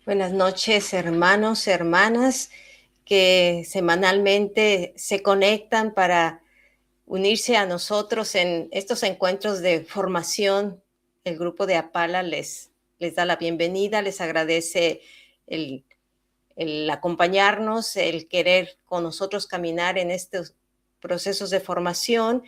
Buenas noches, hermanos, hermanas, que semanalmente se conectan para unirse a nosotros en estos encuentros de formación. El grupo de Apala les da la bienvenida, les agradece el, el acompañarnos, el querer con nosotros caminar en estos procesos de formación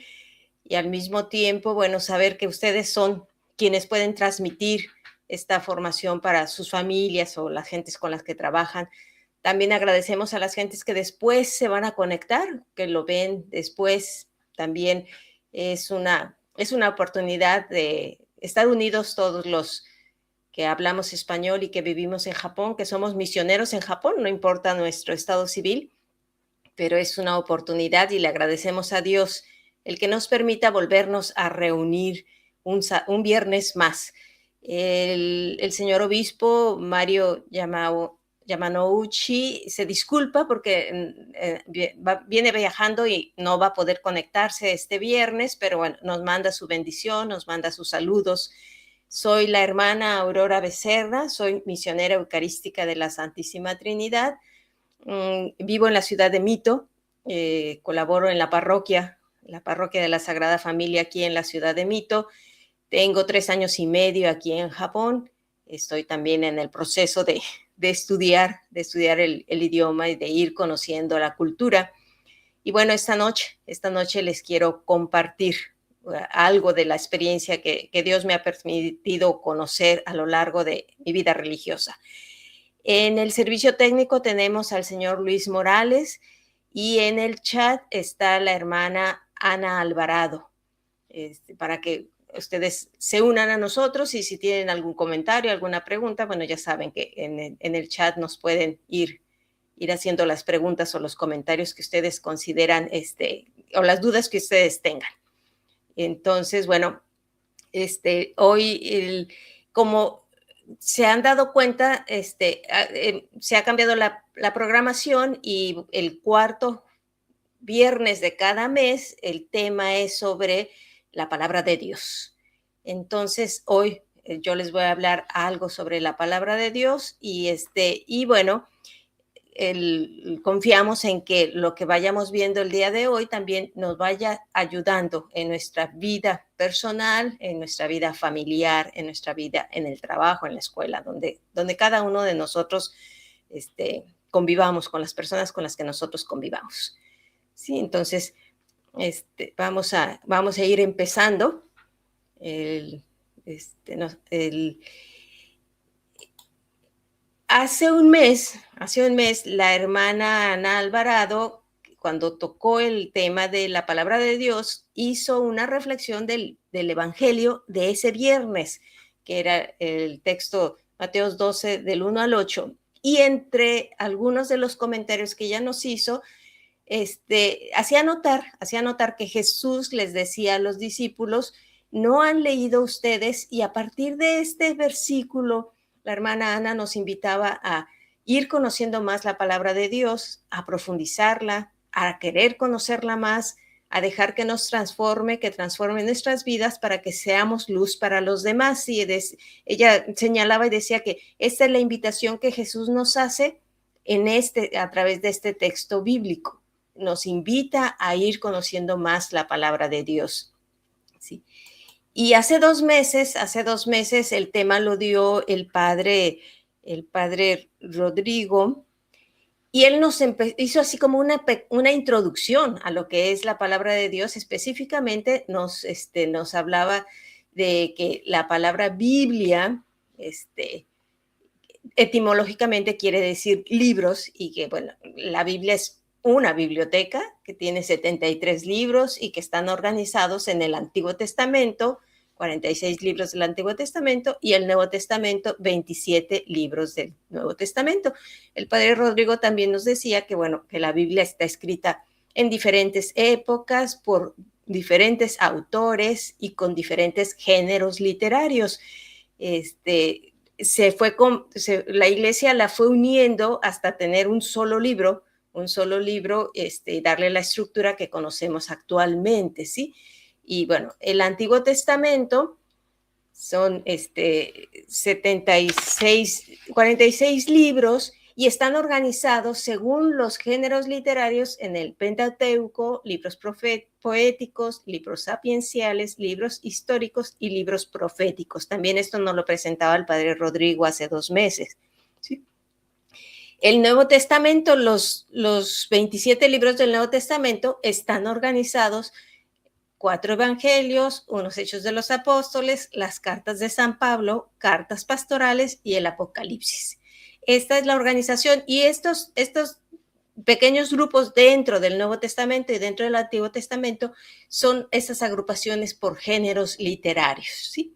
y al mismo tiempo, bueno, saber que ustedes son quienes pueden transmitir esta formación para sus familias o las gentes con las que trabajan. También agradecemos a las gentes que después se van a conectar, que lo ven después. También es una oportunidad de estar unidos todos los que hablamos español y que vivimos en Japón, que somos misioneros en Japón, no importa nuestro estado civil, pero es una oportunidad y le agradecemos a Dios el que nos permita volvernos a reunir un viernes más. El señor obispo Mario Yamanouchi se disculpa porque viene viajando y no va a poder conectarse este viernes, pero bueno, nos manda su bendición, nos manda sus saludos. Soy la hermana Aurora Becerra, soy misionera eucarística de la Santísima Trinidad. Vivo en la ciudad de Mito, colaboro en la parroquia de la Sagrada Familia aquí en la ciudad de Mito. Tengo 3 años y medio aquí en Japón. Estoy también en el proceso de estudiar el idioma y de ir conociendo la cultura. Y bueno, esta noche les quiero compartir algo de la experiencia que Dios me ha permitido conocer a lo largo de mi vida religiosa. En el servicio técnico tenemos al señor Luis Morales y en el chat está la hermana Ana Alvarado, para que ustedes se unan a nosotros y si tienen algún comentario, alguna pregunta, bueno, ya saben que en el chat nos pueden ir haciendo las preguntas o los comentarios que ustedes consideran, o las dudas que ustedes tengan. Entonces, bueno, hoy, como se han dado cuenta, se ha cambiado la programación y el cuarto viernes de cada mes el tema es sobre la palabra de Dios. Entonces, hoy yo les voy a hablar algo sobre la palabra de Dios y bueno, confiamos en que lo que vayamos viendo el día de hoy también nos vaya ayudando en nuestra vida personal, en nuestra vida familiar, en nuestra vida en el trabajo, en la escuela, donde cada uno de nosotros convivamos con las personas con las que nosotros convivamos. Sí, entonces vamos a ir empezando. El, no, el, hace un mes, la hermana Ana Alvarado, cuando tocó el tema de la palabra de Dios, hizo una reflexión del Evangelio de ese viernes, que era el texto Mateos 12, del 1 al 8. Y entre algunos de los comentarios que ella nos hizo, hacía notar que Jesús les decía a los discípulos, no han leído ustedes, y a partir de este versículo, la hermana Ana nos invitaba a ir conociendo más la palabra de Dios, a profundizarla, a querer conocerla más, a dejar que nos transforme, que transforme nuestras vidas para que seamos luz para los demás. Y ella señalaba y decía que esta es la invitación que Jesús nos hace a través de este texto bíblico. Nos invita a ir conociendo más la palabra de Dios. ¿Sí? Y hace 2 meses el tema lo dio el padre Rodrigo, y él nos hizo así como una introducción a lo que es la palabra de Dios. Específicamente nos hablaba de que la palabra Biblia, etimológicamente quiere decir libros, y que, bueno, la Biblia es una biblioteca que tiene 73 libros y que están organizados en el Antiguo Testamento, 46 libros del Antiguo Testamento, y el Nuevo Testamento, 27 libros del Nuevo Testamento. El padre Rodrigo también nos decía que, bueno, que la Biblia está escrita en diferentes épocas por diferentes autores y con diferentes géneros literarios. La iglesia la fue uniendo hasta tener un solo libro, darle la estructura que conocemos actualmente, ¿sí? Y bueno, el Antiguo Testamento Son 46 libros y están organizados según los géneros literarios en el Pentateuco, libros poéticos, libros sapienciales, libros históricos y libros proféticos. También esto nos lo presentaba el padre Rodrigo hace 2 meses. ¿Sí? El Nuevo Testamento, los 27 libros del Nuevo Testamento están organizados: 4 evangelios, unos hechos de los apóstoles, las cartas de San Pablo, cartas pastorales y el Apocalipsis. Esta es la organización, y estos pequeños grupos dentro del Nuevo Testamento y dentro del Antiguo Testamento son esas agrupaciones por géneros literarios, ¿sí?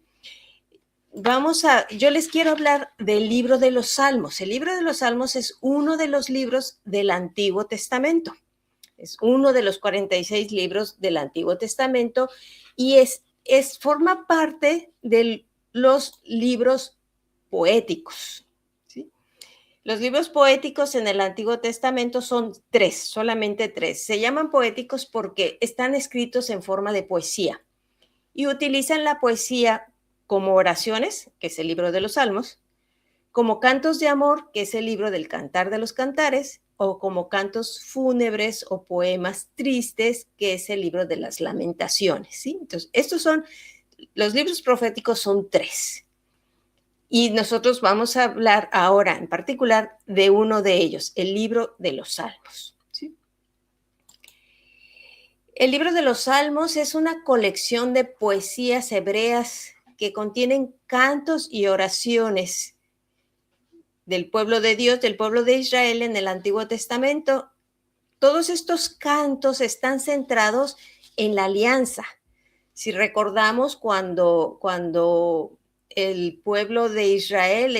Yo les quiero hablar del libro de los Salmos. El libro de los Salmos es uno de los libros del Antiguo Testamento. Es uno de los 46 libros del Antiguo Testamento y forma parte de los libros poéticos. ¿Sí? Los libros poéticos en el Antiguo Testamento son 3, solamente 3. Se llaman poéticos porque están escritos en forma de poesía y utilizan la poesía como oraciones, que es el libro de los Salmos, como cantos de amor, que es el libro del Cantar de los Cantares, o como cantos fúnebres o poemas tristes, que es el libro de las Lamentaciones, ¿sí? Entonces, los libros proféticos son 3. Y nosotros vamos a hablar ahora en particular de uno de ellos, el libro de los Salmos, ¿sí? El libro de los Salmos es una colección de poesías hebreas que contienen cantos y oraciones del pueblo de Dios, del pueblo de Israel en el Antiguo Testamento. Todos estos cantos están centrados en la alianza. Si recordamos cuando el pueblo de Israel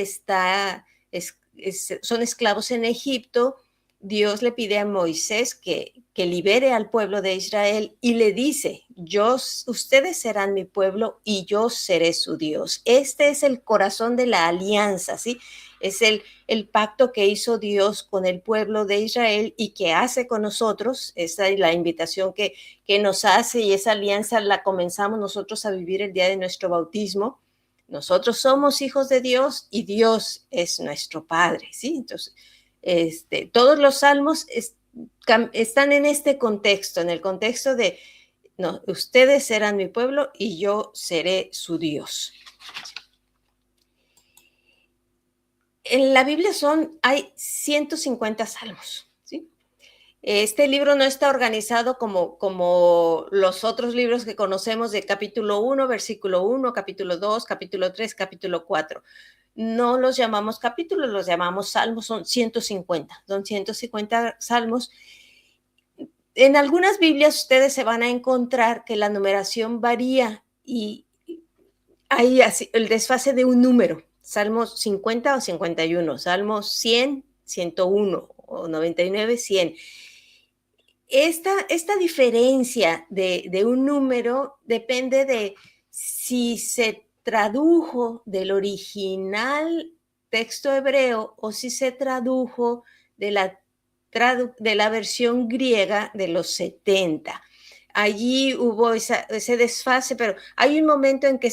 son esclavos en Egipto, Dios le pide a Moisés que libere al pueblo de Israel y le dice: ustedes serán mi pueblo y yo seré su Dios. Este es el corazón de la alianza, ¿sí? Es el pacto que hizo Dios con el pueblo de Israel y que hace con nosotros. Esa es la invitación que nos hace, y esa alianza la comenzamos nosotros a vivir el día de nuestro bautismo. Nosotros somos hijos de Dios y Dios es nuestro Padre, ¿sí? Entonces, todos los salmos están en este contexto, en el contexto de: no, ustedes serán mi pueblo y yo seré su Dios. En la Biblia hay 150 salmos, ¿sí? Este libro no está organizado como los otros libros que conocemos de capítulo 1, versículo 1, capítulo 2, capítulo 3, capítulo 4. No los llamamos capítulos, los llamamos salmos, son 150 salmos. En algunas Biblias ustedes se van a encontrar que la numeración varía y hay el desfase de un número. Salmos 50 o 51, Salmos 100, 101 o 99, 100. Esta diferencia de un número depende de si se tradujo del original texto hebreo o si se tradujo de la versión griega de los 70. Allí hubo ese desfase, pero hay un momento en que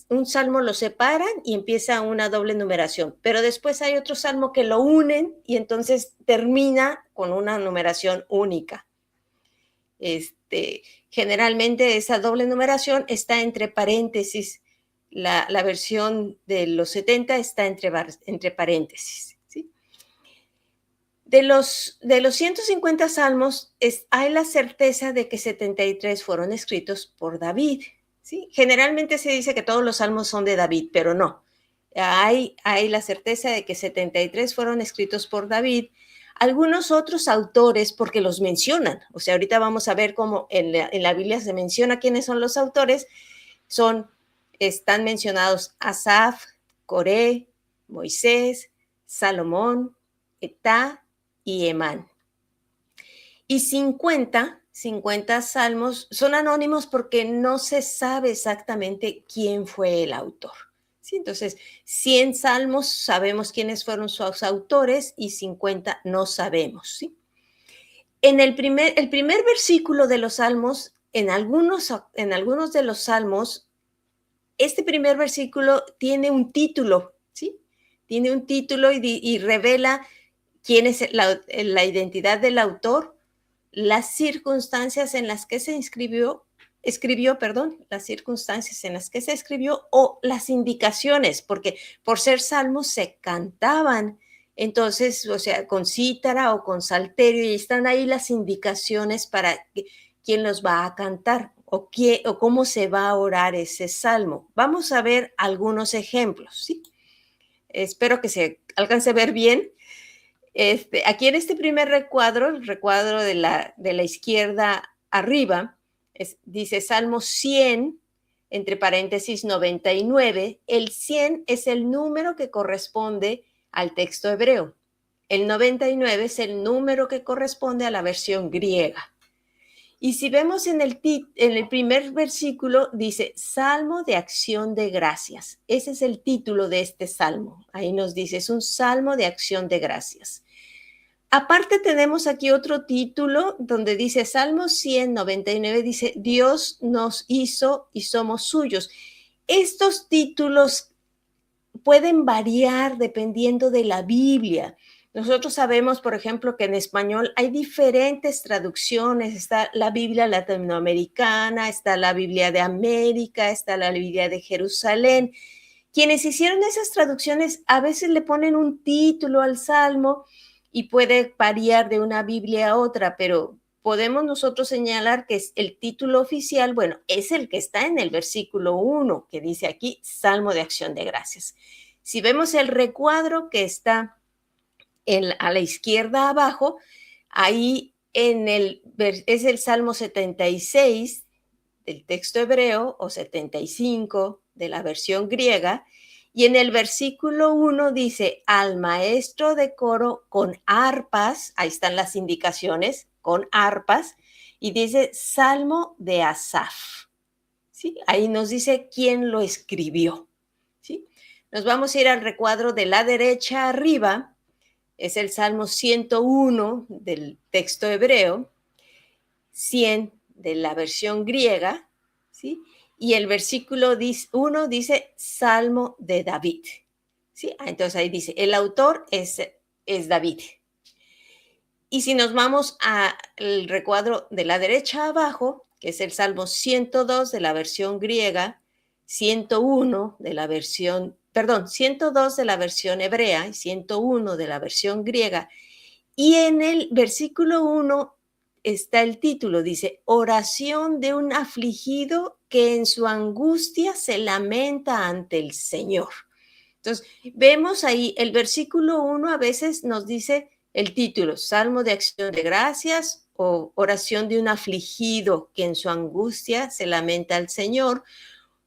un salmo lo separan y empieza una doble numeración, pero después hay otro salmo que lo unen y entonces termina con una numeración única. Generalmente esa doble numeración está entre paréntesis. La versión de los 70 está entre paréntesis. ¿Sí? De los 150 salmos, hay la certeza de que 73 fueron escritos por David. ¿Sí? Generalmente se dice que todos los salmos son de David, pero no. Hay la certeza de que 73 fueron escritos por David. Algunos otros autores, porque los mencionan, o sea, ahorita vamos a ver cómo en la Biblia se menciona quiénes son los autores, están mencionados Asaf, Coré, Moisés, Salomón, Etá y Emán. Y 50 salmos son anónimos porque no se sabe exactamente quién fue el autor. ¿Sí? Entonces, 100 salmos sabemos quiénes fueron sus autores y 50 no sabemos. ¿Sí? En el primer versículo de los salmos, en algunos de los salmos, este primer versículo tiene un título, ¿sí? Tiene un título y revela quién es la identidad del autor, las circunstancias en las que se escribió, las circunstancias en las que se escribió o las indicaciones, porque por ser salmos se cantaban, entonces, o sea, con cítara o con salterio, y están ahí las indicaciones para quién los va a cantar o cómo se va a orar ese salmo. Vamos a ver algunos ejemplos, ¿sí? Espero que se alcance a ver bien. Aquí en este primer recuadro, el recuadro de la izquierda arriba, dice Salmo 100, entre paréntesis 99. El 100 es el número que corresponde al texto hebreo. El 99 es el número que corresponde a la versión griega. Y si vemos en el primer versículo, dice Salmo de acción de gracias. Ese es el título de este salmo. Ahí nos dice, es un salmo de acción de gracias. Aparte tenemos aquí otro título donde dice Salmo 199, dice Dios nos hizo y somos suyos. Estos títulos pueden variar dependiendo de la Biblia. Nosotros sabemos, por ejemplo, que en español hay diferentes traducciones. Está la Biblia latinoamericana, está la Biblia de América, está la Biblia de Jerusalén. Quienes hicieron esas traducciones a veces le ponen un título al salmo y puede variar de una Biblia a otra, pero podemos nosotros señalar que es el título oficial, bueno, es el que está en el versículo 1, que dice aquí, Salmo de Acción de Gracias. Si vemos el recuadro que está a la izquierda abajo, ahí es el Salmo 76 del texto hebreo o 75 de la versión griega, y en el versículo 1 dice, al maestro de coro con arpas, ahí están las indicaciones, con arpas, y dice Salmo de Asaf. ¿Sí? Ahí nos dice quién lo escribió. ¿Sí? Nos vamos a ir al recuadro de la derecha arriba, es el Salmo 101 del texto hebreo, 100 de la versión griega, ¿sí? Y el versículo 1 dice Salmo de David, ¿sí? Entonces ahí dice, el autor es David. Y si nos vamos al recuadro de la derecha abajo, que es el Salmo 102 de la versión griega, 101 de la versión, 102 de la versión hebrea y 101 de la versión griega, y en el versículo 1 está el título, dice, oración de un afligido que en su angustia se lamenta ante el Señor. Entonces, vemos ahí el versículo 1 a veces nos dice el título, Salmo de Acción de Gracias o oración de un afligido que en su angustia se lamenta al Señor,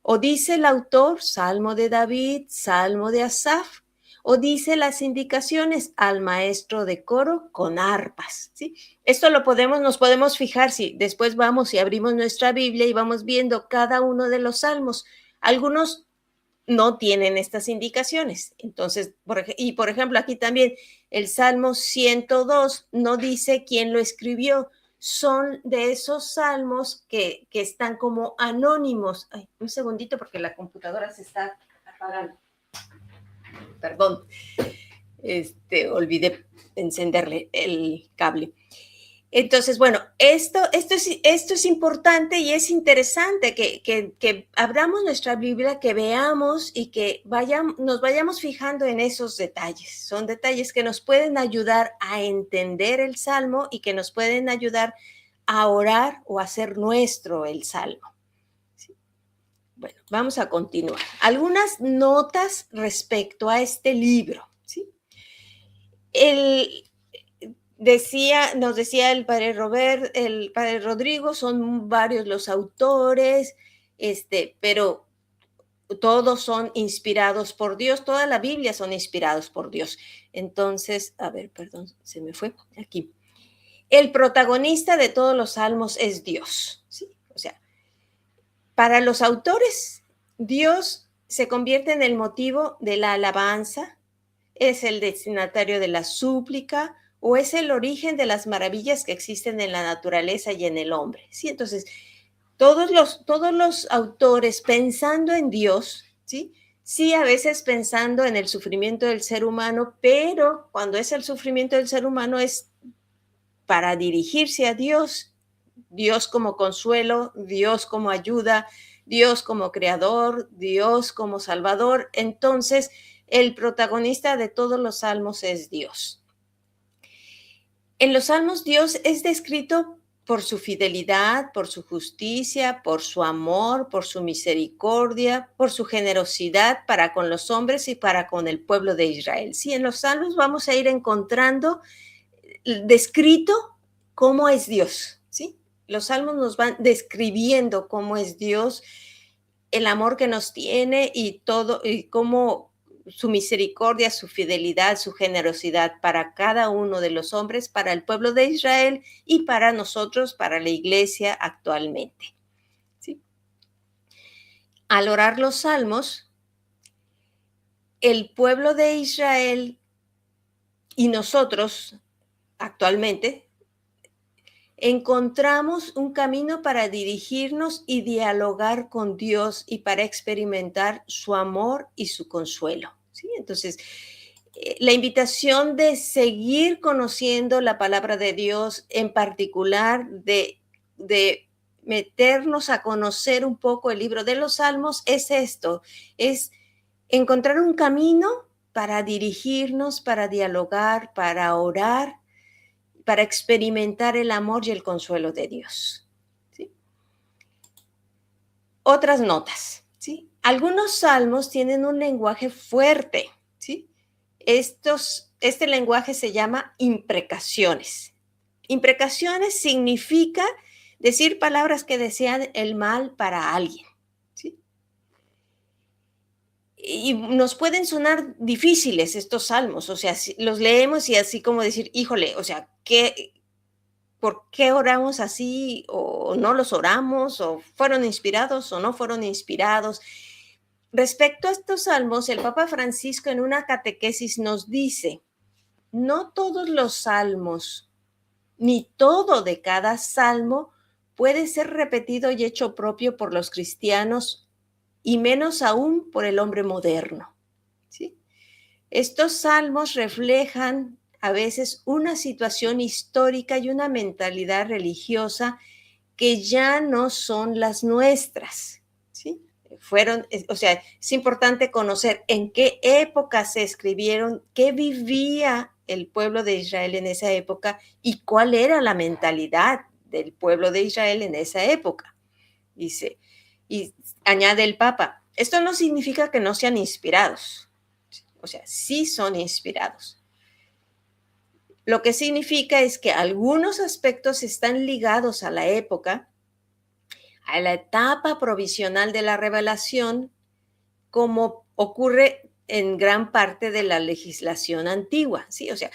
o dice el autor, Salmo de David, Salmo de Asaf, o dice las indicaciones al maestro de coro con arpas, ¿sí? Esto nos podemos fijar si después vamos y abrimos nuestra Biblia y vamos viendo cada uno de los salmos. Algunos no tienen estas indicaciones. Entonces, por ejemplo, aquí también el Salmo 102 no dice quién lo escribió. Son de esos salmos que están como anónimos. Ay, un segundito porque la computadora se está apagando. Perdón, olvidé encenderle el cable. Entonces, bueno, esto es importante y es interesante que abramos nuestra Biblia, que veamos y que nos vayamos fijando en esos detalles. Son detalles que nos pueden ayudar a entender el Salmo y que nos pueden ayudar a orar o a hacer nuestro el Salmo. ¿Sí? Bueno, vamos a continuar. Algunas notas respecto a este libro. ¿Sí? Nos decía el padre el padre Rodrigo, son varios los autores, pero todos son inspirados por Dios, toda la Biblia son inspirados por Dios. Entonces, a ver, perdón, se me fue aquí. El protagonista de todos los salmos es Dios, ¿sí? O sea, para los autores, Dios se convierte en el motivo de la alabanza, es el destinatario de la súplica o es el origen de las maravillas que existen en la naturaleza y en el hombre. ¿Sí? Entonces, todos los autores pensando en Dios, ¿sí? Sí, a veces pensando en el sufrimiento del ser humano, pero cuando es el sufrimiento del ser humano es para dirigirse a Dios, Dios como consuelo, Dios como ayuda, Dios como creador, Dios como salvador. Entonces, el protagonista de todos los salmos es Dios. En los salmos Dios es descrito por su fidelidad, por su justicia, por su amor, por su misericordia, por su generosidad para con los hombres y para con el pueblo de Israel. Sí, en los salmos vamos a ir encontrando descrito cómo es Dios, ¿sí? Los salmos nos van describiendo cómo es Dios, el amor que nos tiene y todo, y cómo su misericordia, su fidelidad, su generosidad para cada uno de los hombres, para el pueblo de Israel y para nosotros, para la iglesia actualmente. ¿Sí? Al orar los salmos, el pueblo de Israel y nosotros actualmente encontramos un camino para dirigirnos y dialogar con Dios y para experimentar su amor y su consuelo. ¿Sí? Entonces, la invitación de seguir conociendo la palabra de Dios, en particular de meternos a conocer un poco el libro de los Salmos, es esto, es encontrar un camino para dirigirnos, para dialogar, para orar, para experimentar el amor y el consuelo de Dios. ¿Sí? Otras notas. ¿Sí? Algunos salmos tienen un lenguaje fuerte. ¿Sí? Este lenguaje se llama imprecaciones. Imprecaciones significa decir palabras que desean el mal para alguien. ¿Sí? Y nos pueden sonar difíciles estos salmos, o sea, los leemos y así como decir, híjole, o sea, ¿por qué oramos así? ¿O no los oramos? ¿O fueron inspirados o no fueron inspirados? Respecto a estos salmos, el Papa Francisco en una catequesis nos dice, no todos los salmos, ni todo de cada salmo puede ser repetido y hecho propio por los cristianos, y menos aún por el hombre moderno. ¿Sí? Estos salmos reflejan a veces una situación histórica y una mentalidad religiosa que ya no son las nuestras, ¿sí? O sea, es importante conocer en qué época se escribieron, qué vivía el pueblo de Israel en esa época y cuál era la mentalidad del pueblo de Israel en esa época. Dice, y añade el Papa, esto no significa que no sean inspirados, o sea, sí son inspirados. Lo que significa es que algunos aspectos están ligados a la época, a la etapa provisional de la revelación, como ocurre en gran parte de la legislación antigua, ¿sí? O sea,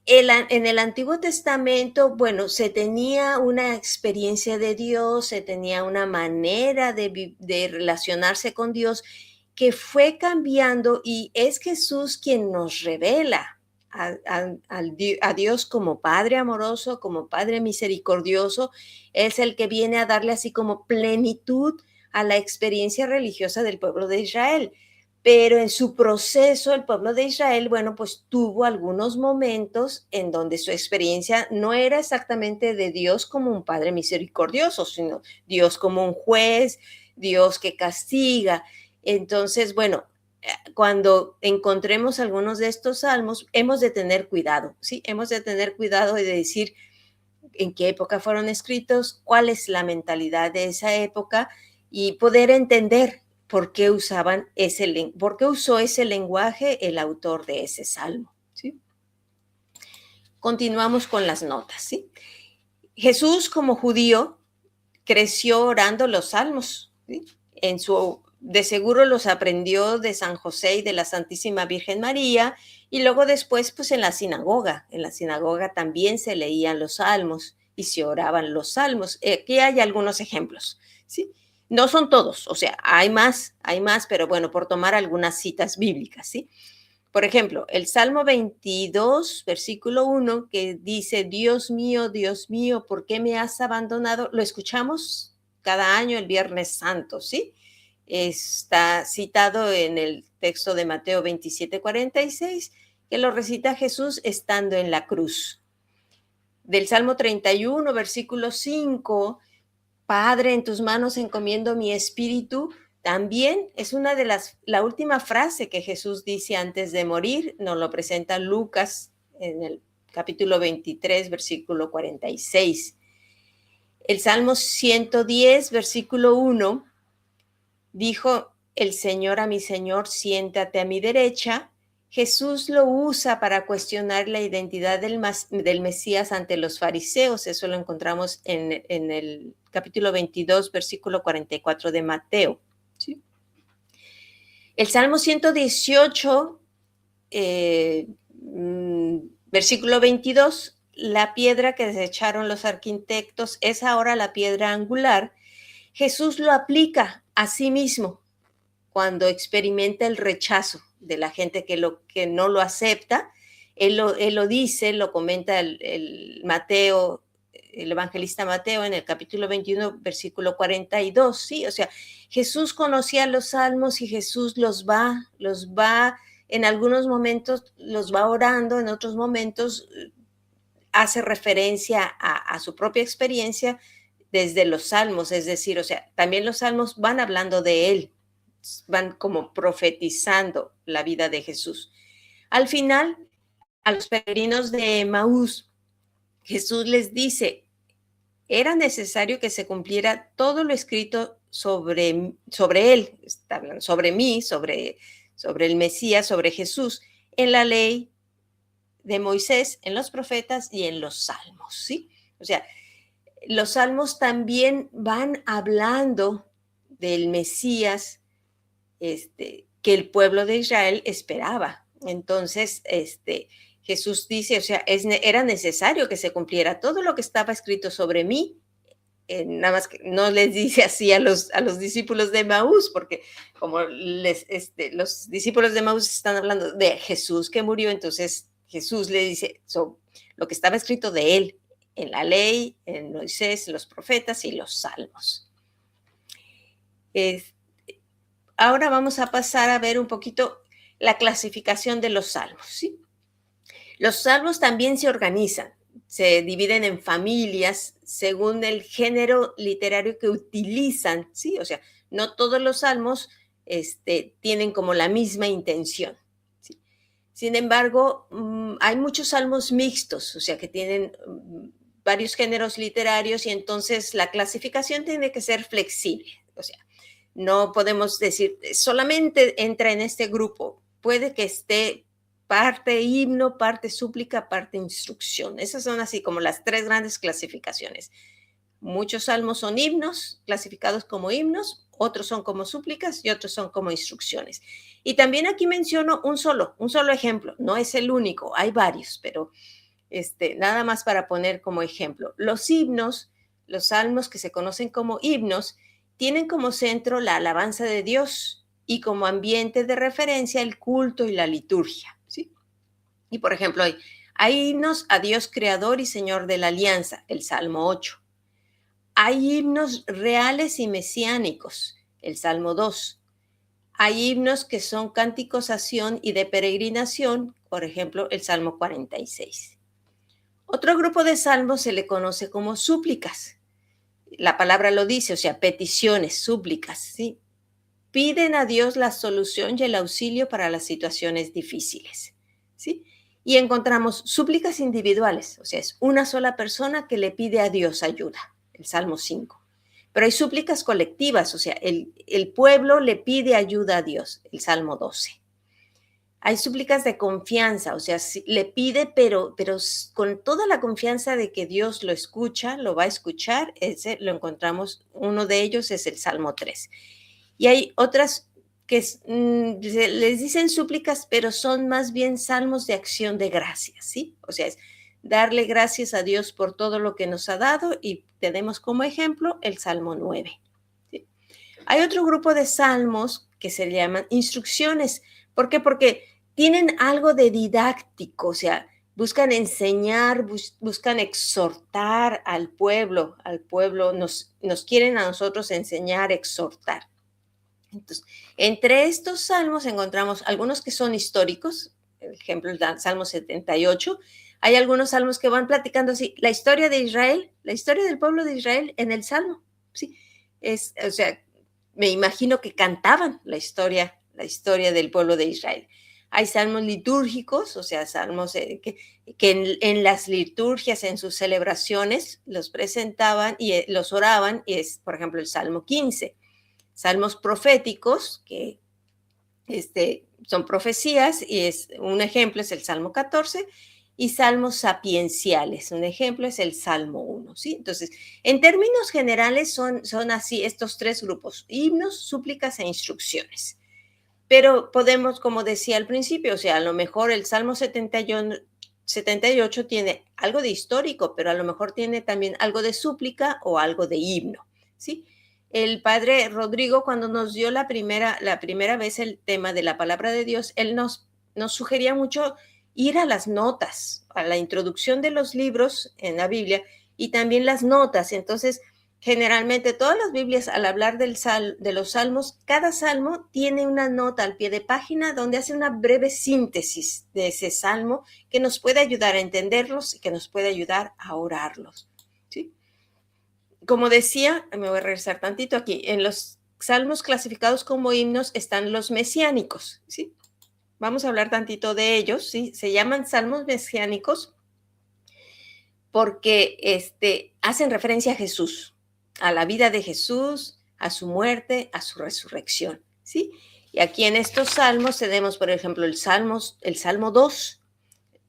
en el Antiguo Testamento, bueno, se tenía una experiencia de Dios, se tenía una manera de relacionarse con Dios que fue cambiando y es Jesús quien nos revela a Dios como Padre amoroso, como Padre misericordioso, es el que viene a darle así como plenitud a la experiencia religiosa del pueblo de Israel. Pero en su proceso, el pueblo de Israel, bueno, pues tuvo algunos momentos en donde su experiencia no era exactamente de Dios como un Padre misericordioso, sino Dios como un juez, Dios que castiga. Entonces, bueno, cuando encontremos algunos de estos salmos, hemos de tener cuidado, ¿sí? Hemos de tener cuidado de decir en qué época fueron escritos, cuál es la mentalidad de esa época y poder entender por qué por qué usó ese lenguaje el autor de ese salmo, ¿sí? Continuamos con las notas, ¿sí? Jesús, como judío, creció orando los salmos, ¿sí? De seguro los aprendió de San José y de la Santísima Virgen María, y luego después, pues en la sinagoga también se leían los salmos y se oraban los salmos. Aquí hay algunos ejemplos, ¿sí? No son todos, o sea, hay más, pero bueno, por tomar algunas citas bíblicas, ¿sí? Por ejemplo, el Salmo 22, versículo 1, que dice, Dios mío, ¿por qué me has abandonado? ¿Lo escuchamos? cada año el Viernes Santo, ¿sí? Está citado en el texto de Mateo 27:46, que lo recita Jesús estando en la cruz. Del Salmo 31, versículo 5, Padre, en tus manos encomiendo mi espíritu, también es la última frase que Jesús dice antes de morir. Nos lo presenta Lucas en el capítulo 23, versículo 46. El Salmo 110, versículo 1, dijo el Señor a mi Señor, siéntate a mi derecha. Jesús lo usa para cuestionar la identidad del Mesías ante los fariseos. Eso lo encontramos en el capítulo 22, versículo 44 de Mateo. ¿Sí? El Salmo 118, versículo 22, la piedra que desecharon los arquitectos es ahora la piedra angular. Jesús lo aplica a sí mismo cuando experimenta el rechazo de la gente que no lo acepta. Él lo dice, lo comenta el Mateo, el evangelista Mateo en el capítulo 21, versículo 42, ¿sí? O sea, Jesús conocía los salmos y Jesús los va, en algunos momentos los va orando, en otros momentos hace referencia a su propia experiencia desde los salmos, es decir, o sea, también los salmos van hablando de él, van como profetizando la vida de Jesús. Al final, a los peregrinos de Emaús, Jesús les dice, era necesario que se cumpliera todo lo escrito sobre él, está hablando sobre mí, sobre el Mesías, sobre Jesús, en la ley de Moisés, en los profetas y en los salmos, ¿sí? O sea, los salmos también van hablando del Mesías que el pueblo de Israel esperaba. Entonces, Jesús dice, o sea, era necesario que se cumpliera todo lo que estaba escrito sobre mí. Nada más que no les dice así a los discípulos de Emaús, porque como los discípulos de Emaús están hablando de Jesús que murió, entonces Jesús le dice lo que estaba escrito de él en la ley, en Moisés, los profetas y los salmos. Ahora vamos a pasar a ver un poquito la clasificación de los salmos, ¿sí? Los salmos también se organizan, se dividen en familias según el género literario que utilizan, ¿sí? O sea, no todos los salmos tienen como la misma intención, ¿sí? Sin embargo, hay muchos salmos mixtos, o sea, que tienen varios géneros literarios y entonces la clasificación tiene que ser flexible, o sea, no podemos decir solamente entra en este grupo, puede que esté parte himno, parte súplica, parte instrucción. Esas son así como las tres grandes clasificaciones. Muchos salmos son himnos, clasificados como himnos, otros son como súplicas y otros son como instrucciones. Y también aquí menciono un solo ejemplo, no es el único, hay varios, pero nada más para poner como ejemplo. Los himnos, los salmos que se conocen como himnos, tienen como centro la alabanza de Dios y como ambiente de referencia el culto y la liturgia, ¿sí? Y por ejemplo, hay himnos a Dios creador y Señor de la alianza, el Salmo 8. Hay himnos reales y mesiánicos, el Salmo 2. Hay himnos que son cánticos a Sión y de peregrinación, por ejemplo, el Salmo 46. Otro grupo de salmos se le conoce como súplicas. La palabra lo dice, o sea, peticiones, súplicas, ¿sí? Piden a Dios la solución y el auxilio para las situaciones difíciles, ¿sí? Y encontramos súplicas individuales, o sea, es una sola persona que le pide a Dios ayuda, el Salmo 5. Pero hay súplicas colectivas, o sea, el pueblo le pide ayuda a Dios, el Salmo 12. Hay súplicas de confianza, o sea, le pide, pero con toda la confianza de que Dios lo escucha, lo va a escuchar. Ese lo encontramos, uno de ellos es el Salmo 3. Y hay otras que les dicen súplicas, pero son más bien salmos de acción de gracias, ¿sí? O sea, es darle gracias a Dios por todo lo que nos ha dado y tenemos como ejemplo el Salmo 9. ¿Sí? Hay otro grupo de salmos que se llaman instrucciones. ¿Por qué? Porque tienen algo de didáctico, o sea, buscan enseñar, buscan exhortar al pueblo, nos quieren a nosotros enseñar, exhortar. Entonces, entre estos salmos encontramos algunos que son históricos, por ejemplo, el Salmo 78. Hay algunos salmos que van platicando así, la historia de Israel, la historia del pueblo de Israel en el salmo. Sí, o sea, me imagino que cantaban la historia del pueblo de Israel. Hay salmos litúrgicos, o sea, salmos que en las liturgias, en sus celebraciones, los presentaban y los oraban, y es, por ejemplo, el Salmo 15. Salmos proféticos, que son profecías, y un ejemplo es el Salmo 14, y salmos sapienciales. Un ejemplo es el Salmo 1, ¿sí? Entonces, en términos generales son así estos tres grupos: himnos, súplicas e instrucciones. Pero podemos, como decía al principio, o sea, a lo mejor el Salmo 78 tiene algo de histórico, pero a lo mejor tiene también algo de súplica o algo de himno, ¿sí? El padre Rodrigo, cuando nos dio la primera vez el tema de la palabra de Dios, él nos sugería mucho ir a las notas, a la introducción de los libros en la Biblia y también las notas. Entonces, generalmente todas las Biblias, al hablar de los salmos, cada salmo tiene una nota al pie de página donde hace una breve síntesis de ese salmo que nos puede ayudar a entenderlos y que nos puede ayudar a orarlos, ¿sí? Como decía, me voy a regresar tantito aquí, en los salmos clasificados como himnos están los mesiánicos, ¿sí? Vamos a hablar tantito de ellos, ¿sí? Se llaman salmos mesiánicos porque hacen referencia a Jesús, a la vida de Jesús, a su muerte, a su resurrección, ¿sí? Y aquí en estos salmos tenemos, por ejemplo, el Salmo 2,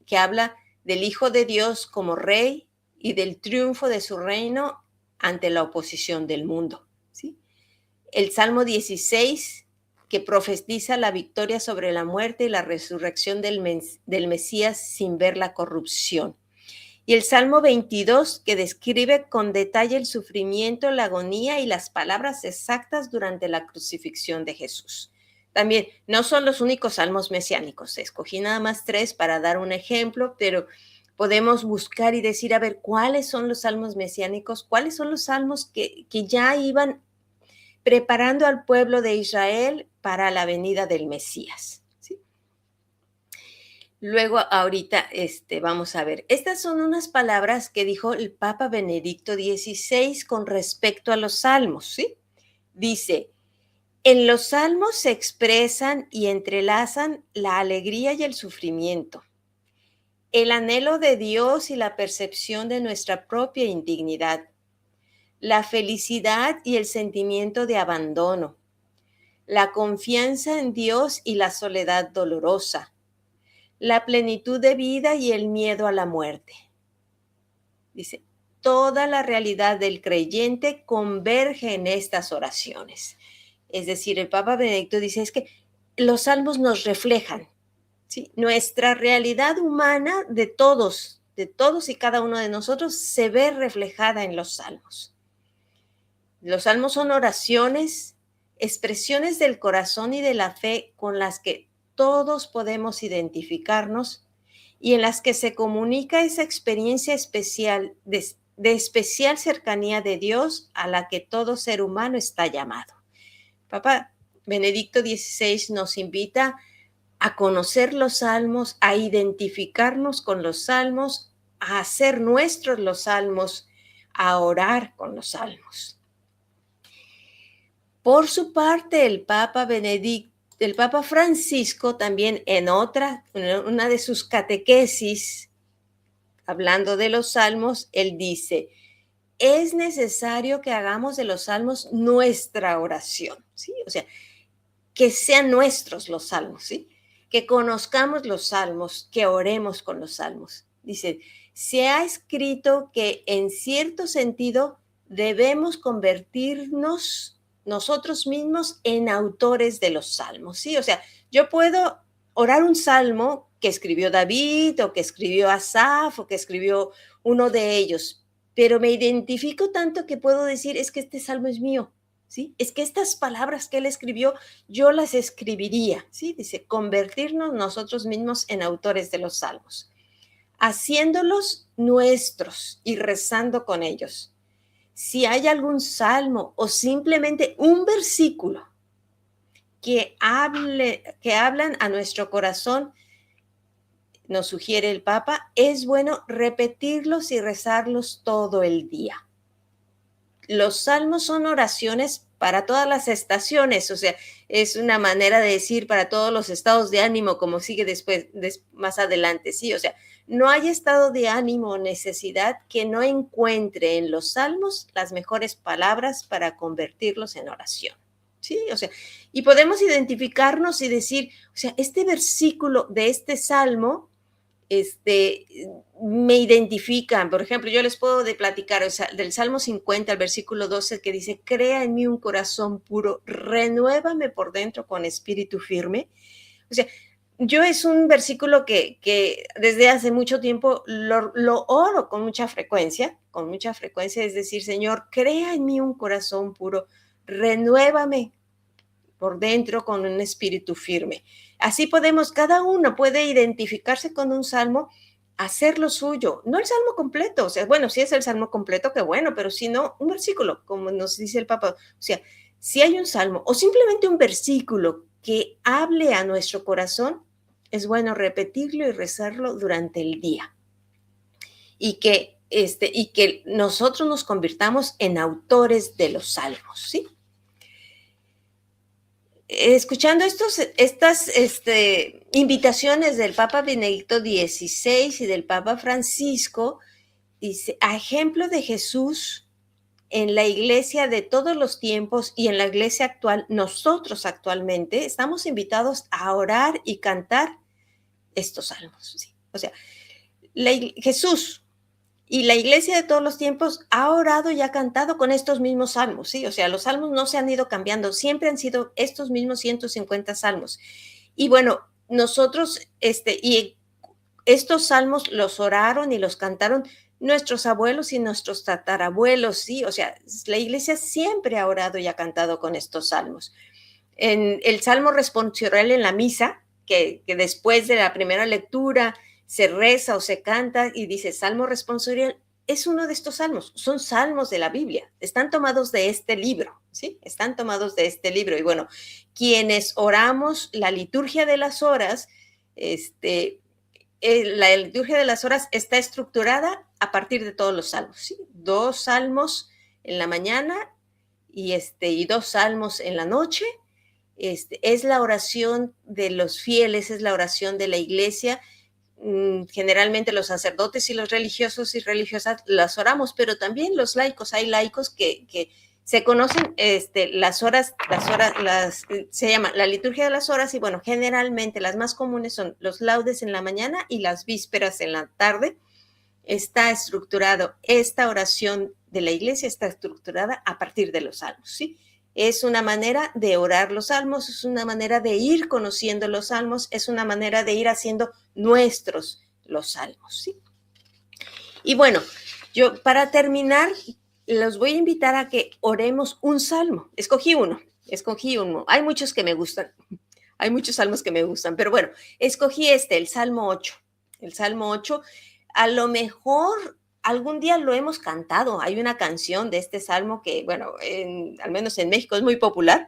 que habla del Hijo de Dios como Rey y del triunfo de su reino ante la oposición del mundo, ¿sí? El Salmo 16, que profetiza la victoria sobre la muerte y la resurrección del Mesías sin ver la corrupción. Y el Salmo 22, que describe con detalle el sufrimiento, la agonía y las palabras exactas durante la crucifixión de Jesús. También no son los únicos salmos mesiánicos. Escogí nada más 3 para dar un ejemplo, pero podemos buscar y decir, a ver, ¿cuáles son los salmos mesiánicos? ¿Cuáles son los salmos que ya iban preparando al pueblo de Israel para la venida del Mesías? Luego, ahorita, vamos a ver. Estas son unas palabras que dijo el Papa Benedicto XVI con respecto a los salmos, ¿sí? Dice, en los salmos se expresan y entrelazan la alegría y el sufrimiento, el anhelo de Dios y la percepción de nuestra propia indignidad, la felicidad y el sentimiento de abandono, la confianza en Dios y la soledad dolorosa, la plenitud de vida y el miedo a la muerte. Dice, toda la realidad del creyente converge en estas oraciones. Es decir, el Papa Benedicto dice, es que los salmos nos reflejan, ¿sí? Nuestra realidad humana de todos y cada uno de nosotros se ve reflejada en los salmos. Los salmos son oraciones, expresiones del corazón y de la fe con las que todos podemos identificarnos y en las que se comunica esa experiencia especial de especial cercanía de Dios a la que todo ser humano está llamado. Papa Benedicto XVI nos invita a conocer los salmos, a identificarnos con los salmos, a hacer nuestros los salmos, a orar con los salmos. Por su parte, el Papa Francisco también en una de sus catequesis, hablando de los salmos, él dice, es necesario que hagamos de los salmos nuestra oración, ¿sí? O sea, que sean nuestros los salmos, ¿sí? Que conozcamos los salmos, que oremos con los salmos. Dice, se ha escrito que en cierto sentido debemos convertirnos nosotros mismos en autores de los salmos, ¿sí? O sea, yo puedo orar un salmo que escribió David o que escribió Asaf o que escribió uno de ellos, pero me identifico tanto que puedo decir, es que este salmo es mío, ¿sí? Es que estas palabras que él escribió, yo las escribiría, ¿sí? Dice, convertirnos nosotros mismos en autores de los salmos. haciéndolos nuestros y rezando con ellos. Si hay algún salmo o simplemente un versículo que hablan a nuestro corazón, nos sugiere el Papa, es bueno repetirlos y rezarlos todo el día. Los salmos son oraciones para todas las estaciones, o sea, es una manera de decir para todos los estados de ánimo, como sigue después, más adelante, sí, o sea, no hay estado de ánimo o necesidad que no encuentre en los salmos las mejores palabras para convertirlos en oración, sí, o sea, y podemos identificarnos y decir, o sea, este versículo de este salmo, me identifican. Por ejemplo, yo les puedo platicar del Salmo 50, el versículo 12, que dice, crea en mí un corazón puro, renuévame por dentro con espíritu firme. O sea, yo es un versículo que desde hace mucho tiempo lo oro con mucha frecuencia, es decir, Señor, crea en mí un corazón puro, renuévame por dentro con un espíritu firme. Así podemos, cada uno puede identificarse con un salmo, hacerlo suyo, no el salmo completo, o sea, bueno, si es el salmo completo, qué bueno, pero si no, un versículo, como nos dice el Papa, o sea, si hay un salmo o simplemente un versículo que hable a nuestro corazón, es bueno repetirlo y rezarlo durante el día. Y que nosotros nos convirtamos en autores de los salmos, ¿sí? Escuchando estas invitaciones del Papa Benedicto XVI y del Papa Francisco, dice, a ejemplo de Jesús, en la iglesia de todos los tiempos y en la iglesia actual, nosotros actualmente estamos invitados a orar y cantar estos salmos. ¿Sí? O sea, Jesús y la iglesia de todos los tiempos ha orado y ha cantado con estos mismos salmos, ¿sí? O sea, los salmos no se han ido cambiando, siempre han sido estos mismos 150 salmos. Y bueno, nosotros, y estos salmos los oraron y los cantaron nuestros abuelos y nuestros tatarabuelos, ¿sí? O sea, la iglesia siempre ha orado y ha cantado con estos salmos. En el salmo responsorial en la misa, que después de la primera lectura se reza o se canta y dice salmo responsorial, es uno de estos salmos, son salmos de la Biblia, están tomados de este libro, ¿sí? Están tomados de este libro. Y bueno, quienes oramos la liturgia de las horas, la liturgia de las horas está estructurada a partir de todos los salmos, ¿sí? 2 salmos en la mañana y 2 salmos en la noche. Es la oración de los fieles, es la oración de la iglesia. Generalmente los sacerdotes y los religiosos y religiosas las oramos, pero también los laicos, hay laicos que se conocen las horas, se llama la liturgia de las horas y bueno, generalmente las más comunes son los laudes en la mañana y las vísperas en la tarde. Está estructurado, esta oración de la iglesia está estructurada a partir de los salmos, ¿sí? Es una manera de orar los salmos, es una manera de ir conociendo los salmos, es una manera de ir haciendo nuestros los salmos, ¿sí? Y bueno, yo para terminar, los voy a invitar a que oremos un salmo. Escogí uno. Hay muchos que me gustan, hay muchos salmos que me gustan, pero bueno, escogí el Salmo 8. El Salmo 8, a lo mejor algún día lo hemos cantado. Hay una canción de este salmo que, bueno, al menos en México es muy popular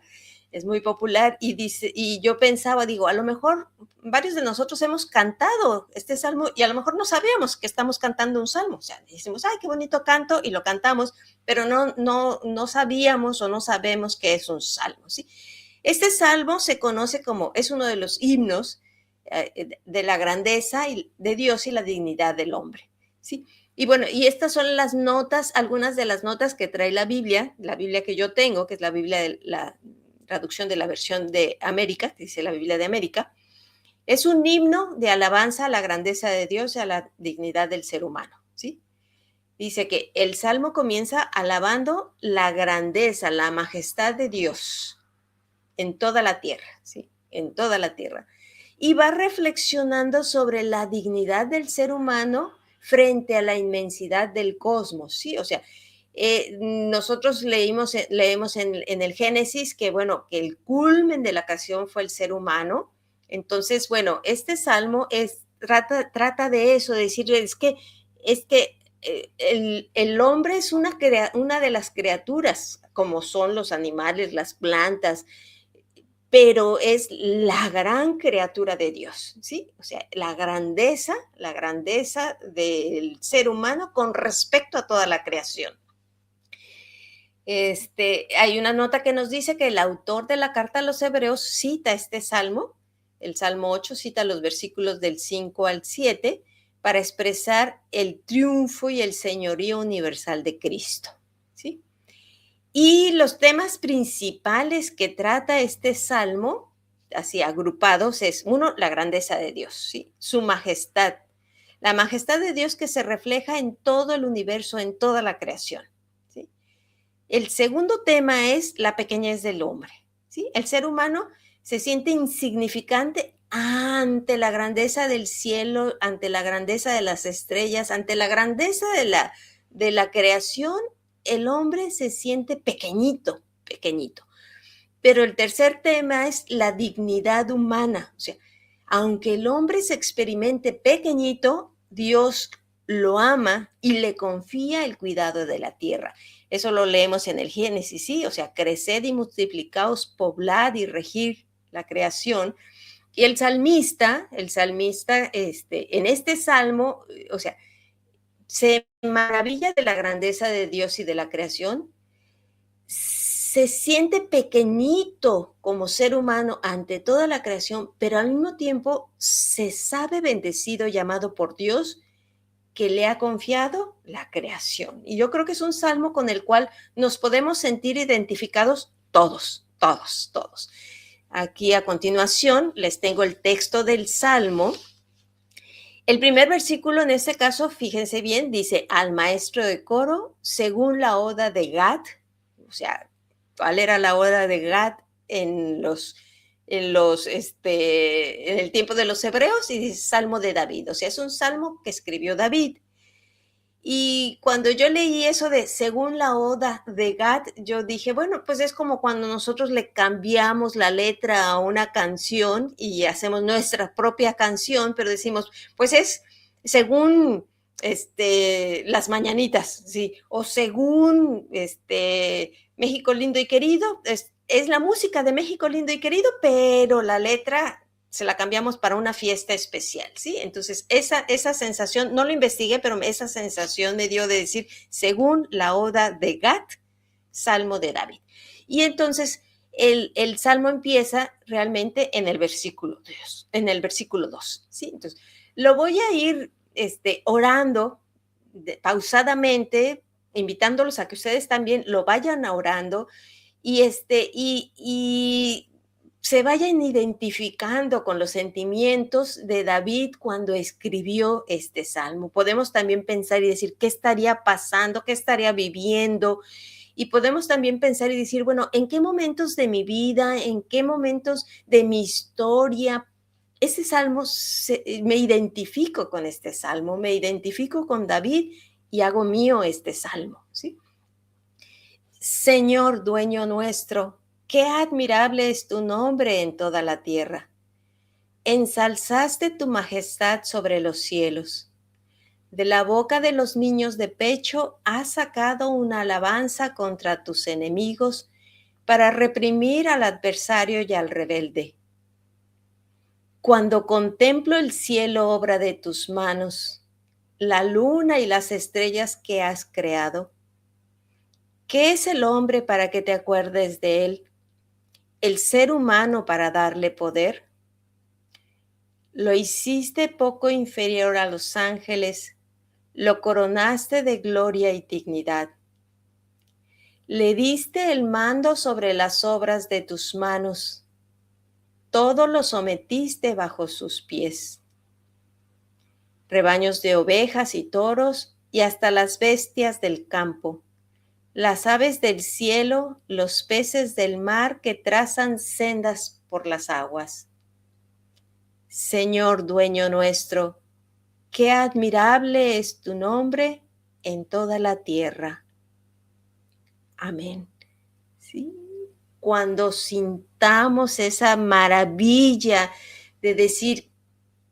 y yo pensaba, digo, a lo mejor varios de nosotros hemos cantado este salmo y a lo mejor no sabíamos que estamos cantando un salmo. O sea, decimos, ay, qué bonito canto y lo cantamos, pero no sabíamos o no sabemos que es un salmo, ¿sí? Este salmo se conoce como, es uno de los himnos de la grandeza de Dios y la dignidad del hombre, ¿sí? Y bueno, y estas son las notas, algunas de las notas que trae la Biblia que yo tengo, que es la Biblia de la traducción de la versión de América, que dice la Biblia de América. Es un himno de alabanza a la grandeza de Dios y a la dignidad del ser humano, ¿sí? Dice que el salmo comienza alabando la grandeza, la majestad de Dios en toda la tierra, ¿sí? En toda la tierra. Y va reflexionando sobre la dignidad del ser humano frente a la inmensidad del cosmos, ¿sí? O sea, nosotros leemos en el Génesis que, bueno, que el culmen de la creación fue el ser humano. Entonces, bueno, este salmo trata de eso, de decir, es que el hombre es una de las criaturas, como son los animales, las plantas, pero es la gran criatura de Dios, ¿sí? O sea, la grandeza del ser humano con respecto a toda la creación. Hay una nota que nos dice que el autor de la carta a los hebreos cita este salmo, el Salmo 8 cita los versículos del 5 al 7 para expresar el triunfo y el señorío universal de Cristo, ¿sí? Y los temas principales que trata este salmo, así agrupados, es uno, la grandeza de Dios, ¿sí? Su majestad, la majestad de Dios que se refleja en todo el universo, en toda la creación, ¿sí? El segundo tema es la pequeñez del hombre, ¿sí? El ser humano se siente insignificante ante la grandeza del cielo, ante la grandeza de las estrellas, ante la grandeza de la creación. El hombre se siente pequeñito, pequeñito. Pero el tercer tema es la dignidad humana. O sea, aunque el hombre se experimente pequeñito, Dios lo ama y le confía el cuidado de la tierra. Eso lo leemos en el Génesis, ¿sí? O sea, creced y multiplicaos, poblad y regir la creación. Y el salmista, en este salmo, o sea, se maravilla de la grandeza de Dios y de la creación, se siente pequeñito como ser humano ante toda la creación, pero al mismo tiempo se sabe bendecido, llamado por Dios, que le ha confiado la creación. Y yo creo que es un salmo con el cual nos podemos sentir identificados todos, todos, todos. Aquí a continuación les tengo el texto del salmo. El primer versículo en este caso, fíjense bien, dice al maestro de coro, según la oda de Gad, o sea, ¿cuál era la oda de Gad en el tiempo de los hebreos? Y dice Salmo de David, o sea, es un salmo que escribió David. Y cuando yo leí eso de según la oda de Gad, yo dije, bueno, pues es como cuando nosotros le cambiamos la letra a una canción y hacemos nuestra propia canción, pero decimos, pues es según las mañanitas, sí, o según México lindo y querido, es la música de México lindo y querido, pero la letra se la cambiamos para una fiesta especial, ¿sí? Entonces, esa sensación, no lo investigué, pero esa sensación me dio de decir, según la oda de Gad, Salmo de David. Y entonces, el salmo empieza realmente en el versículo 2, ¿sí? Entonces, lo voy a ir orando pausadamente, invitándolos a que ustedes también lo vayan orando y se vayan identificando con los sentimientos de David cuando escribió este salmo. Podemos también pensar y decir, ¿qué estaría pasando? ¿Qué estaría viviendo? Y podemos también pensar y decir, bueno, ¿en qué momentos de mi vida, en qué momentos de mi historia, ese salmo, me identifico con este salmo, me identifico con David y hago mío este salmo, ¿sí? Señor, dueño nuestro, qué admirable es tu nombre en toda la tierra. Ensalzaste tu majestad sobre los cielos. De la boca de los niños de pecho has sacado una alabanza contra tus enemigos para reprimir al adversario y al rebelde. Cuando contemplo el cielo, obra de tus manos, la luna y las estrellas que has creado, ¿qué es el hombre para que te acuerdes de él? ¿El ser humano para darle poder? Lo hiciste poco inferior a los ángeles, lo coronaste de gloria y dignidad. Le diste el mando sobre las obras de tus manos, todo lo sometiste bajo sus pies. Rebaños de ovejas y toros y hasta las bestias del campo, las aves del cielo, los peces del mar que trazan sendas por las aguas. Señor dueño nuestro, qué admirable es tu nombre en toda la tierra. Amén. ¿Sí? Cuando sintamos esa maravilla de decir,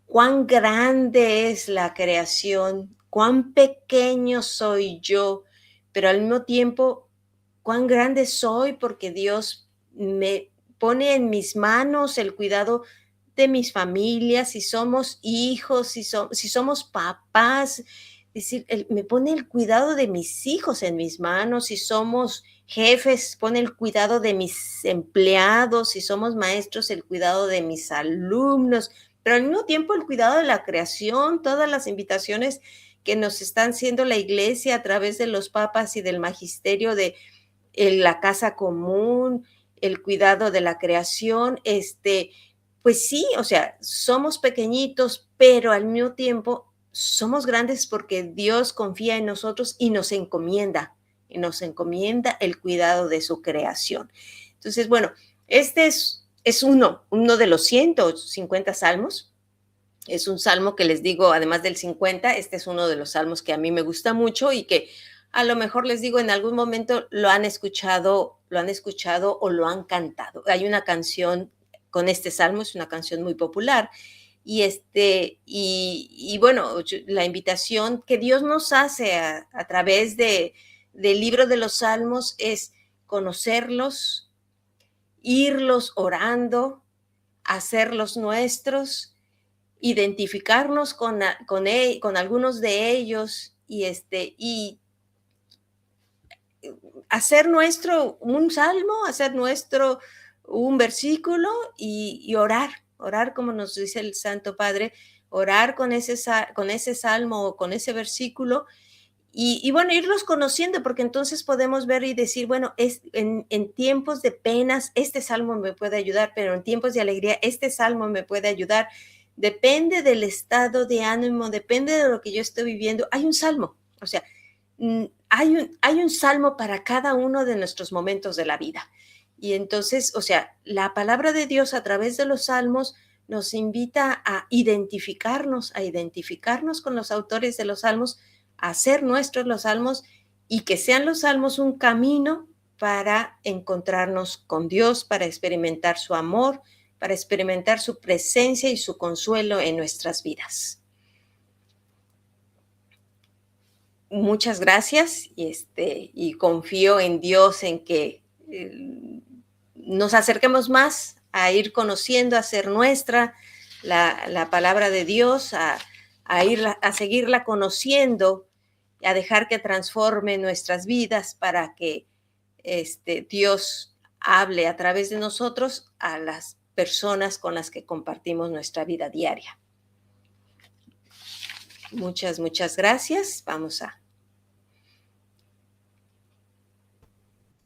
cuán grande es la creación, cuán pequeño soy yo, pero al mismo tiempo, cuán grande soy porque Dios me pone en mis manos el cuidado de mis familias, si somos hijos, si somos papás, es decir, me pone el cuidado de mis hijos en mis manos, si somos jefes, pone el cuidado de mis empleados, si somos maestros, el cuidado de mis alumnos, pero al mismo tiempo el cuidado de la creación, todas las invitaciones que nos están haciendo la iglesia a través de los papas y del magisterio de la casa común, el cuidado de la creación, pues sí, o sea, somos pequeñitos, pero al mismo tiempo somos grandes porque Dios confía en nosotros y nos encomienda el cuidado de su creación. Entonces, bueno, este es uno de los 150 salmos. Es un salmo que les digo, además del 50, este es uno de los salmos que a mí me gusta mucho y que a lo mejor les digo en algún momento lo han escuchado o lo han cantado. Hay una canción con este salmo, es una canción muy popular. Y bueno, la invitación que Dios nos hace a través del libro de los salmos es conocerlos, irlos orando, hacerlos nuestros, identificarnos con algunos de ellos y hacer nuestro un salmo, hacer nuestro un versículo y orar como nos dice el Santo Padre, orar con ese salmo o con ese versículo bueno, irlos conociendo, porque entonces podemos ver y decir, bueno, en tiempos de penas, este salmo me puede ayudar, pero en tiempos de alegría, este salmo me puede ayudar. Depende del estado de ánimo, depende de lo que yo estoy viviendo. Hay un salmo, o sea, hay un salmo para cada uno de nuestros momentos de la vida. Y entonces, o sea, la palabra de Dios a través de los salmos nos invita a identificarnos con los autores de los salmos, hacer nuestros los salmos y que sean los salmos un camino para encontrarnos con Dios, para experimentar su amor, para experimentar su presencia y su consuelo en nuestras vidas. Muchas gracias y confío en Dios en que nos acerquemos más a ir conociendo, a hacer nuestra la palabra de Dios, a seguirla conociendo, a dejar que transforme nuestras vidas para que Dios hable a través de nosotros a las personas con las que compartimos nuestra vida diaria. Muchas, muchas gracias. Vamos a...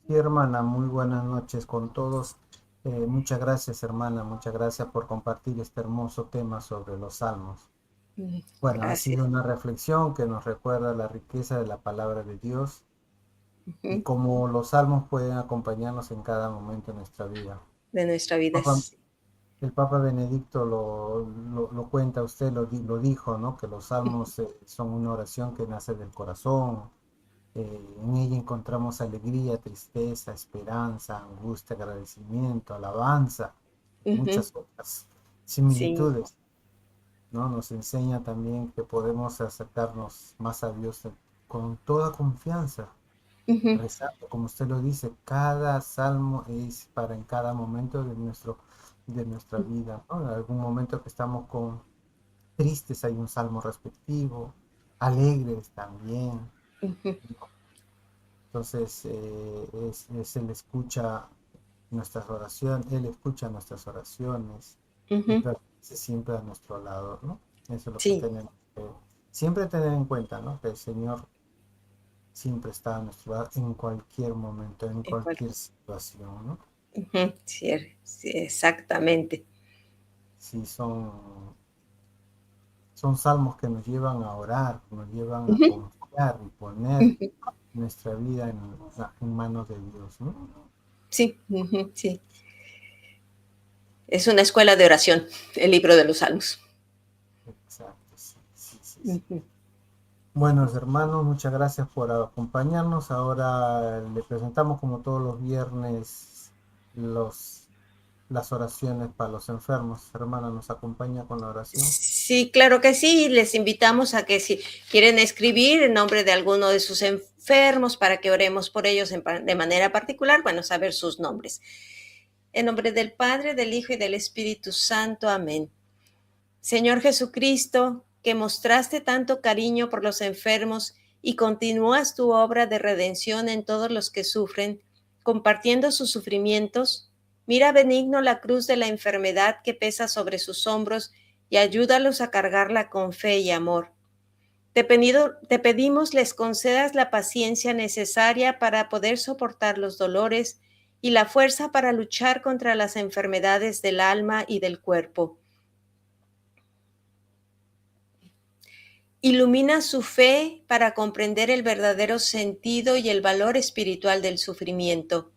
Sí, hermana, muy buenas noches con todos. Muchas gracias, hermana, muchas gracias por compartir este hermoso tema sobre los salmos. Bueno, ha sido Gracias. una reflexión que nos recuerda la riqueza de la palabra de Dios y Uh-huh. cómo los salmos pueden acompañarnos en cada momento de nuestra vida. De nuestra vida. Papa- el Papa Benedicto lo cuenta, usted lo dijo, ¿no? Que los salmos son una oración que nace del corazón. En ella encontramos alegría, tristeza, esperanza, angustia, agradecimiento, alabanza, Uh-huh. muchas otras Sí. similitudes, ¿no? Nos enseña también que podemos acercarnos más a Dios con toda confianza, Uh-huh. rezando, como usted lo dice, cada salmo es para en cada momento de nuestra vida, ¿no? En algún momento que estamos tristes hay un salmo respectivo, alegres también. Uh-huh. Entonces, Él escucha nuestras oraciones, Él escucha nuestras oraciones y Uh-huh. permanece siempre a nuestro lado, ¿no? Eso es lo que Sí. tenemos que siempre tener en cuenta, ¿no? Que el Señor siempre está a nuestro lado en cualquier momento, en Igual. cualquier situación, ¿no? Uh-huh. Sí, sí, exactamente. Sí, son salmos que nos llevan a orar, que nos llevan a Uh-huh. confiar y poner Uh-huh. nuestra vida en manos de Dios, ¿no? Sí. Uh-huh. Sí. Es una escuela de oración, el libro de los Salmos. Exacto, sí, sí, sí, sí. Uh-huh. Buenos hermanos, muchas gracias por acompañarnos. Ahora le presentamos como todos los viernes los, las oraciones para los enfermos. Hermana, ¿nos acompaña con la oración? Sí, claro que sí. Les invitamos a que si quieren escribir en nombre de alguno de sus enfermos para que oremos por ellos de manera particular, bueno, saber sus nombres. En nombre del Padre, del Hijo y del Espíritu Santo. Amén. Señor Jesucristo, que mostraste tanto cariño por los enfermos y continúas tu obra de redención en todos los que sufren, compartiendo sus sufrimientos, mira benigno la cruz de la enfermedad que pesa sobre sus hombros y ayúdalos a cargarla con fe y amor. Te pedimos les concedas la paciencia necesaria para poder soportar los dolores y la fuerza para luchar contra las enfermedades del alma y del cuerpo. Ilumina su fe para comprender el verdadero sentido y el valor espiritual del sufrimiento.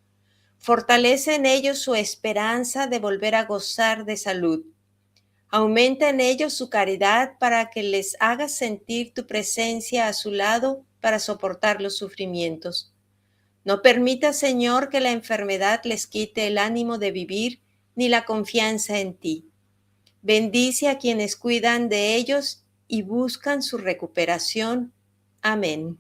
Fortalece en ellos su esperanza de volver a gozar de salud. Aumenta en ellos su caridad para que les hagas sentir tu presencia a su lado para soportar los sufrimientos. No permita, Señor, que la enfermedad les quite el ánimo de vivir ni la confianza en ti. Bendice a quienes cuidan de ellos y buscan su recuperación. Amén.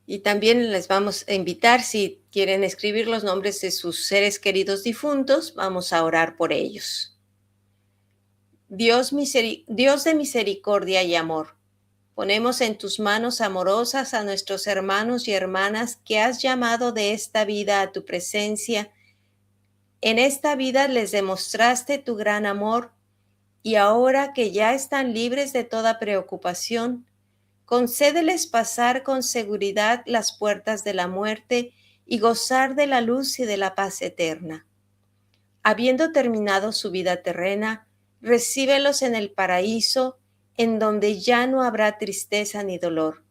Y también les vamos a invitar, si quieren escribir los nombres de sus seres queridos difuntos, vamos a orar por ellos. Dios de misericordia y amor, ponemos en tus manos amorosas a nuestros hermanos y hermanas que has llamado de esta vida a tu presencia. En esta vida les demostraste tu gran amor y ahora que ya están libres de toda preocupación, concédeles pasar con seguridad las puertas de la muerte y gozar de la luz y de la paz eterna. Habiendo terminado su vida terrena, recíbelos en el paraíso, en donde ya no habrá tristeza ni dolor,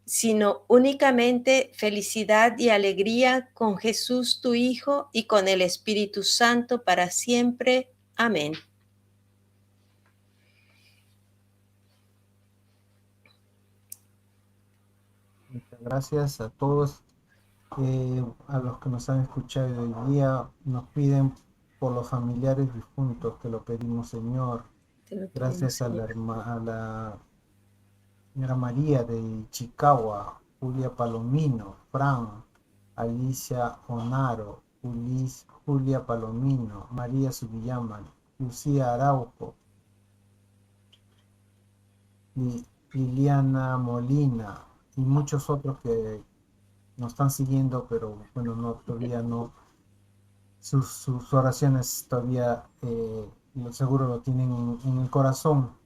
sino únicamente felicidad y alegría con Jesús tu Hijo y con el Espíritu Santo para siempre. Amén. Muchas gracias a todos, a los que nos han escuchado hoy día. Nos piden por los familiares difuntos, te lo pedimos, Señor. Te lo pedimos, Gracias a Señor. a la señora María de Chicagua, Julia Palomino, Fran, Alicia Onaro, Julia Palomino, María Subillama, Lucía Araujo, Liliana Molina y muchos otros que nos están siguiendo, pero bueno, no, todavía no, sus oraciones todavía seguro lo tienen en el corazón.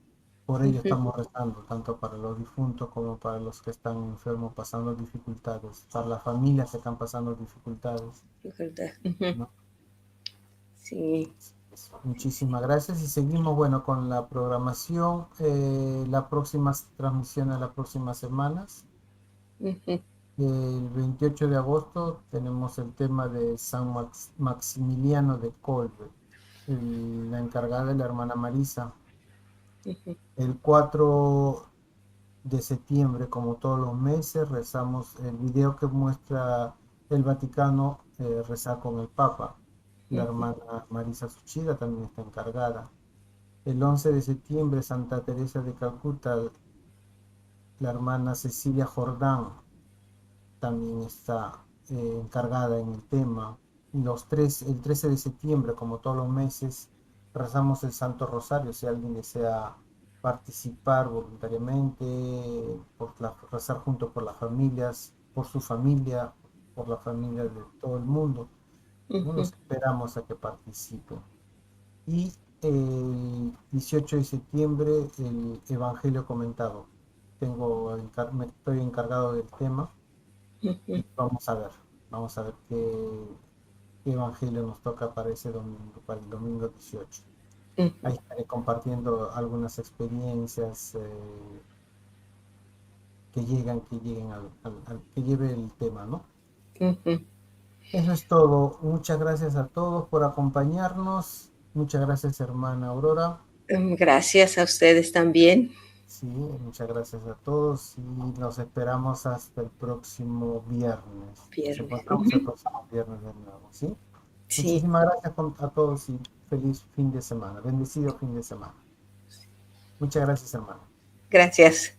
Por ello estamos rezando, tanto para los difuntos como para los que están enfermos pasando dificultades, para las familias que están pasando dificultades, ¿no? Sí. Muchísimas gracias y seguimos, bueno, con la programación, la próxima transmisión a las próximas semanas. El 28 de agosto tenemos el tema de San Maximiliano de Kolbe, la encargada de la hermana Marisa. El 4 de septiembre, como todos los meses, rezamos el video que muestra el Vaticano, rezar con el Papa. La hermana Marisa Suchida también está encargada. El 11 de septiembre, Santa Teresa de Calcuta, la hermana Cecilia Jordán también está encargada en el tema. El 13 de septiembre, como todos los meses, rezamos el Santo Rosario. Si alguien desea participar voluntariamente, rezar junto por las familias, por su familia, por la familia de todo el mundo, ¿no? Los esperamos a que participen. Y el 18 de septiembre, el Evangelio comentado. Estoy encargado del tema. Vamos a ver qué evangelio nos toca para ese domingo, para el domingo 18. Ahí estaré compartiendo algunas experiencias que lleve el tema, ¿no? Eso es todo. Muchas gracias a todos por acompañarnos. Muchas gracias, hermana Aurora. Gracias a ustedes también. Sí, muchas gracias a todos y nos esperamos hasta el próximo viernes. Nos Viernes. encontramos el próximo viernes de nuevo, ¿sí? Sí, Muchísimas gracias a todos y feliz fin de semana, bendecido fin de semana. Muchas gracias, hermano. gracias.